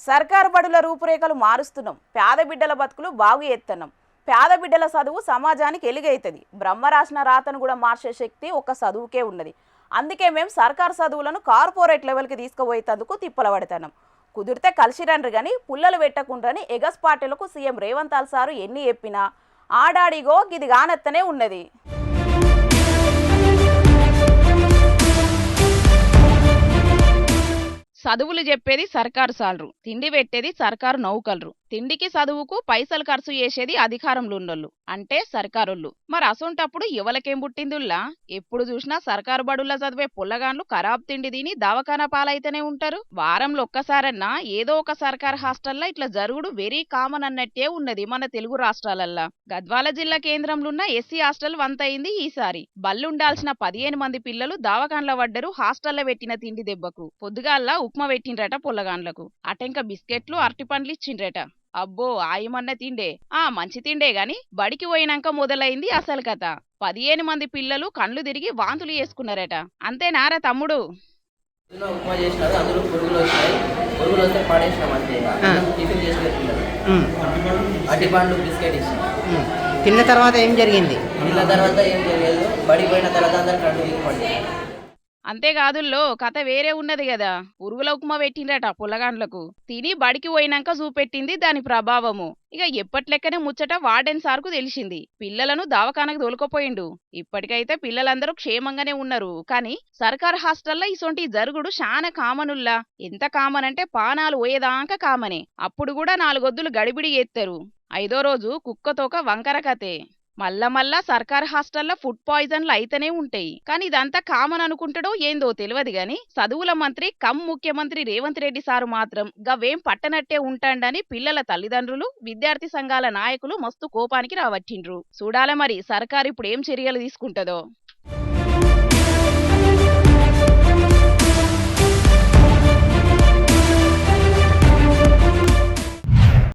సర్కారు బడుల రూపురేఖలు మారుస్తున్నాం. పేద బిడ్డల బతుకులు బాగు చేస్తున్నాం. పేద బిడ్డల చదువు సమాజానికి ఎలుగైతుంది. బ్రహ్మ రాసిన రాతను కూడా మార్చే శక్తి ఒక్క చదువుకే ఉన్నది. అందుకే మేము సర్కారు చదువులను కార్పొరేట్ లెవెల్కి తీసుకుపోయేందుకు తిప్పలబడుతున్నాం. కుదిరితే కలిసిరండ్రు కానీ పుల్లలు పెట్టకుండ్రని ఎగస్ పార్టీలకు సీఎం రేవంత్ సారు ఎన్ని చెప్పినా ఆడాడిగో గిది గానెత్తనే ఉన్నది. చదువులు చెప్పేది సర్కారు సాలరు, తిండి పెట్టేది సర్కారు నౌకర్లు. తిండికి చదువుకు పైసలు ఖర్చు చేసేది అధికారంలో ఉన్నోళ్ళు అంటే సర్కారోళ్ళు. మరి అసొంటప్పుడు ఎవలకేం పుట్టిందుల్లా? ఎప్పుడు చూసినా సర్కారు బడుల్లో చదివే పుల్లగాన్లు ఖరాబ్ తిండి తిని దవాఖానా పాలైతేనే ఉంటారు. వారంలో ఒక్కసారన్నా ఏదో ఒక సర్కారు హాస్టల్లో ఇట్లా జరుగుడు వెరీ కామన్ అన్నట్టే ఉన్నది మన తెలుగు రాష్ట్రాలల్లా. గద్వాల జిల్లా కేంద్రంలో ఉన్న ఎస్సీ హాస్టల్ వంతయింది ఈసారి. బల్లుండాల్సిన 15 మంది పిల్లలు దవాఖాన్ల పడ్డరు హాస్టల్లో పెట్టిన తిండి దెబ్బకు. పొద్దుగాల్లా ఉప్మా పెట్టిండ్రట పుల్లగాన్లకు, అటెంక బిస్కెట్లు అరటిపండ్లు ఇచ్చిండ్రట. అబ్బో ఆయమన్న తిండే, మంచి తిండే గాని బడికి పోయినాక మొదలైంది అసలు కథ. 15 మంది పిల్లలు కండ్లు తిరిగి వాంతులు చేసుకున్నారట. అంతేనారా తమ్ముడు? ఉప్మా చేసినారు, అందులో పురుగులు వచ్చాయి. పురుగులు వస్తే పడేసినాం అంతే. టిఫిన్ చేసి పెట్టినారు, అరటిపండ్లు బిస్కెట్ ఇచ్చినాం. తిన్న తర్వాత ఏం జరిగింది? తిన్న తర్వాత ఏం తెలియదు, బడికి పోయిన తర్వాత అందరు కళ్ళు తిరిగి అంతేకాదుల్లో కథ వేరే ఉన్నది కదా. పురుగుల ఉప్మా పెట్టిండ్రట పుల్లగాండ్లకు. తిని బడికి పోయినాక చూపెట్టింది దాని ప్రభావము. ఇక ఎప్పట్లెక్కనే ముచ్చట వార్డెన్ సార్కు తెలిసింది. పిల్లలను దవాఖానకు తోలుకుపోయిండు. ఇప్పటికైతే పిల్లలందరూ క్షేమంగానే ఉన్నారు. కానీ సర్కార్ హాస్టల్లో ఇసొంటి జరుగుడు శానా కామనుల్లా. ఎంత కామన్ అంటే పానాలు పోయేదాకా కామనే. అప్పుడు కూడా 4 ఒద్దులు గడిబిడి చేస్తారు. 5వ రోజు కుక్కతోక వంకర కథే. మళ్ళా సర్కార్ హాస్టల్లో ఫుడ్ పాయిజన్లు అయితేనే ఉంటాయి. కానీ ఇదంతా కామన్ అనుకుంటాడో ఏందో తెలియదు గాని చదువుల మంత్రి కమ్ ముఖ్యమంత్రి రేవంత్ రెడ్డి సారు మాత్రం గవేం పట్టనట్టే ఉంటాడని పిల్లల తల్లిదండ్రులు, విద్యార్థి సంఘాల నాయకులు మస్తు కోపానికి రావట్టిండ్రు. చూడాల మరి సర్కారు ఇప్పుడు ఏం చర్యలు తీసుకుంటుందో.